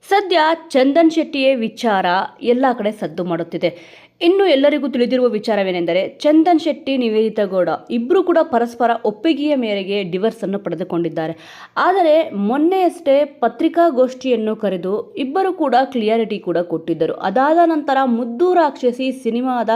ಸದ್ಯ ಚಂದನ್ ಶೆಟ್ಟಿಯೇ ವಿಚಾರ ಎಲ್ಲ ಕಡೆ ಸದ್ದು ಮಾಡುತ್ತಿದೆ. ಇನ್ನು ಎಲ್ಲರಿಗೂ ತಿಳಿದಿರುವ ವಿಚಾರವೇನೆಂದರೆ ಚಂದನ್ ಶೆಟ್ಟಿ, ನಿವೇದಿತಾ ಗೌಡ ಇಬ್ಬರು ಕೂಡ ಪರಸ್ಪರ ಒಪ್ಪಿಗೆಯ ಮೇರೆಗೆ ಡಿವೋರ್ಸ್ ಅನ್ನು ಪಡೆದುಕೊಂಡಿದ್ದಾರೆ. ಆದರೆ ಮೊನ್ನೆಯಷ್ಟೇ ಪತ್ರಿಕಾಗೋಷ್ಠಿಯನ್ನು ಕರೆದು ಇಬ್ಬರು ಕೂಡ ಕ್ಲಿಯಾರಿಟಿ ಕೂಡ ಕೊಟ್ಟಿದ್ದರು. ಅದಾದ ನಂತರ ಮುದ್ದು ರಾಕ್ಷಸಿ ಸಿನಿಮಾದ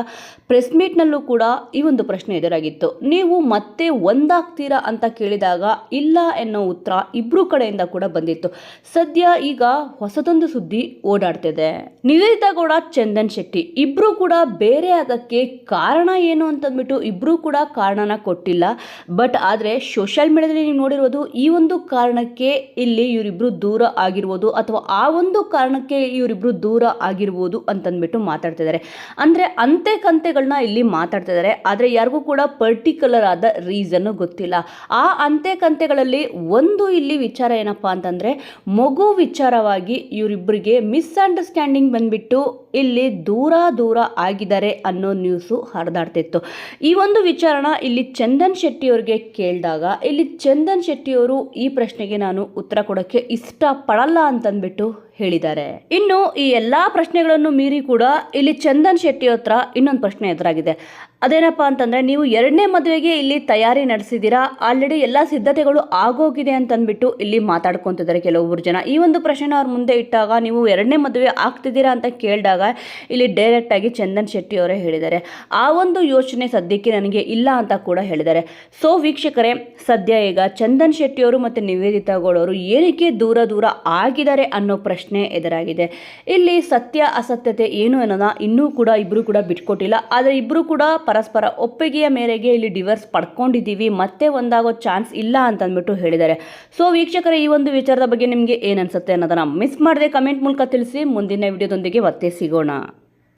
ಪ್ರೆಸ್ ಮೀಟ್ನಲ್ಲೂ ಕೂಡ ಈ ಒಂದು ಪ್ರಶ್ನೆ ಎದುರಾಗಿತ್ತು. ನೀವು ಮತ್ತೆ ಒಂದಾಗ್ತೀರಾ ಅಂತ ಕೇಳಿದಾಗ ಇಲ್ಲ ಎನ್ನೋ ಉತ್ತರ ಇಬ್ಬರು ಕಡೆಯಿಂದ ಕೂಡ ಬಂದಿತ್ತು. ಸದ್ಯ ಈಗ ಹೊಸದೊಂದು ಸುದ್ದಿ ಓಡಾಡ್ತಿದೆ. ನಿವೇದಿತಾ ಗೌಡ, ಚಂದನ್ ಶೆಟ್ಟಿ ಇಬ್ರು ಕೂಡ ಬೇರೆ ಆಗಕ್ಕೆ ಕಾರಣ ಏನು ಅಂತಂದ್ಬಿಟ್ಟು ಇಬ್ರು ಕೂಡ ಕಾರಣನ ಕೊಟ್ಟಿಲ್ಲ. ಬಟ್ ಆದರೆ ಸೋಷಿಯಲ್ ಮೀಡಿಯಾದಲ್ಲಿ ನೀವು ನೋಡಿರೋದು ಈ ಒಂದು ಕಾರಣಕ್ಕೆ ಇಲ್ಲಿ ಇವರಿಬ್ರು ದೂರ ಆಗಿರ್ಬೋದು ಅಥವಾ ಆ ಒಂದು ಕಾರಣಕ್ಕೆ ಇವರಿಬ್ರು ದೂರ ಆಗಿರ್ಬೋದು ಅಂತಂದ್ಬಿಟ್ಟು ಮಾತಾಡ್ತಿದ್ದಾರೆ. ಅಂದರೆ ಅಂತೆ ಕಂತೆಗಳನ್ನ ಇಲ್ಲಿ ಮಾತಾಡ್ತಿದ್ದಾರೆ. ಆದರೆ ಯಾರಿಗೂ ಕೂಡ ಪರ್ಟಿಕ್ಯುಲರ್ ಆದ ರೀಸನ್ ಗೊತ್ತಿಲ್ಲ. ಆ ಅಂತೆ ಕಂತೆಗಳಲ್ಲಿ ಒಂದು ಇಲ್ಲಿ ವಿಚಾರ ಏನಪ್ಪ ಅಂತಂದ್ರೆ ಮಗು ವಿಚಾರವಾಗಿ ಇವರಿಬ್ಬರಿಗೆ ಮಿಸ್ಅಂಡರ್ಸ್ಟ್ಯಾಂಡಿಂಗ್ ಬಂದ್ಬಿಟ್ಟು ಇಲ್ಲಿ ದೂರ ಆಗಿದ್ದಾರೆ ಅನ್ನೋ ನ್ಯೂಸು ಹರಿದಾಡ್ತಿತ್ತು. ಈ ಒಂದು ವಿಚಾರನ ಇಲ್ಲಿ ಚಂದನ್ ಶೆಟ್ಟಿ ಅವರಿಗೆ ಕೇಳಿದಾಗ ಇಲ್ಲಿ ಚಂದನ್ ಶೆಟ್ಟಿ ಅವರು ಈ ಪ್ರಶ್ನೆಗೆ ನಾನು ಉತ್ತರ ಕೊಡೋಕ್ಕೆ ಇಷ್ಟಪಡಲ್ಲ ಅಂತಂದ್ಬಿಟ್ಟು ಹೇಳಿದ್ದಾರೆ. ಇನ್ನು ಈ ಎಲ್ಲಾ ಪ್ರಶ್ನೆಗಳನ್ನು ಮೀರಿ ಕೂಡ ಇಲ್ಲಿ ಚಂದನ್ ಶೆಟ್ಟಿ ಹತ್ರ ಇನ್ನೊಂದು ಪ್ರಶ್ನೆ ಎದುರಾಗಿದೆ. ಅದೇನಪ್ಪ ಅಂತಂದ್ರೆ, ನೀವು ಎರಡನೇ ಮದುವೆಗೆ ಇಲ್ಲಿ ತಯಾರಿ ನಡೆಸಿದ್ದೀರಾ, ಆಲ್ರೆಡಿ ಎಲ್ಲ ಸಿದ್ಧತೆಗಳು ಆಗೋಗಿದೆ ಅಂತಂದ್ಬಿಟ್ಟು ಇಲ್ಲಿ ಮಾತಾಡ್ಕೊತಿದ್ದಾರೆ ಕೆಲವೊಬ್ಬರು ಜನ. ಈ ಒಂದು ಪ್ರಶ್ನೆ ಅವ್ರ ಮುಂದೆ ಇಟ್ಟಾಗ ನೀವು ಎರಡನೇ ಮದುವೆ ಆಗ್ತಿದ್ದೀರಾ ಅಂತ ಕೇಳಿದಾಗ ಇಲ್ಲಿ ಡೈರೆಕ್ಟ್ ಆಗಿ ಚಂದನ್ ಶೆಟ್ಟಿ ಅವರೇ ಹೇಳಿದ್ದಾರೆ, ಆ ಒಂದು ಯೋಚನೆ ಸದ್ಯಕ್ಕೆ ನನಗೆ ಇಲ್ಲ ಅಂತ ಕೂಡ ಹೇಳಿದ್ದಾರೆ. ಸೊ ವೀಕ್ಷಕರೇ, ಸದ್ಯ ಈಗ ಚಂದನ್ ಶೆಟ್ಟಿ ಅವರು ಮತ್ತು ನಿವೇದಿತಾ ಗೌಡ ಅವರು ಏನಕ್ಕೆ ದೂರ ಆಗಿದ್ದಾರೆ ಅನ್ನೋ ಪ್ರಶ್ನೆ ಎದುರಾಗಿದೆ. ಇಲ್ಲಿ ಸತ್ಯ ಅಸತ್ಯತೆ ಏನು ಅನ್ನೋದನ್ನ ಇನ್ನೂ ಕೂಡ ಇಬ್ರು ಕೂಡ ಬಿಟ್ಕೊಟ್ಟಿಲ್ಲ. ಆದರೆ ಇಬ್ರು ಕೂಡ ಪರಸ್ಪರ ಒಪ್ಪಿಗೆಯ ಮೇರೆಗೆ ಇಲ್ಲಿ ಡಿವೋರ್ಸ್ ಪಡ್ಕೊಂಡಿದ್ದೀವಿ, ಮತ್ತೆ ಒಂದಾಗೋ ಚಾನ್ಸ್ ಇಲ್ಲ ಅಂತಂದ್ಬಿಟ್ಟು ಹೇಳಿದ್ದಾರೆ. ಸೊ ವೀಕ್ಷಕರೇ, ಈ ಒಂದು ವಿಚಾರದ ಬಗ್ಗೆ ನಿಮಗೆ ಏನು ಅನ್ಸುತ್ತೆ ಅನ್ನೋದನ್ನ ಮಿಸ್ ಮಾಡದೆ ಕಮೆಂಟ್ ಮೂಲಕ ತಿಳಿಸಿ. ಮುಂದಿನ ವಿಡಿಯೋದೊಂದಿಗೆ ಮತ್ತೆ ಸಿಗೋಣ.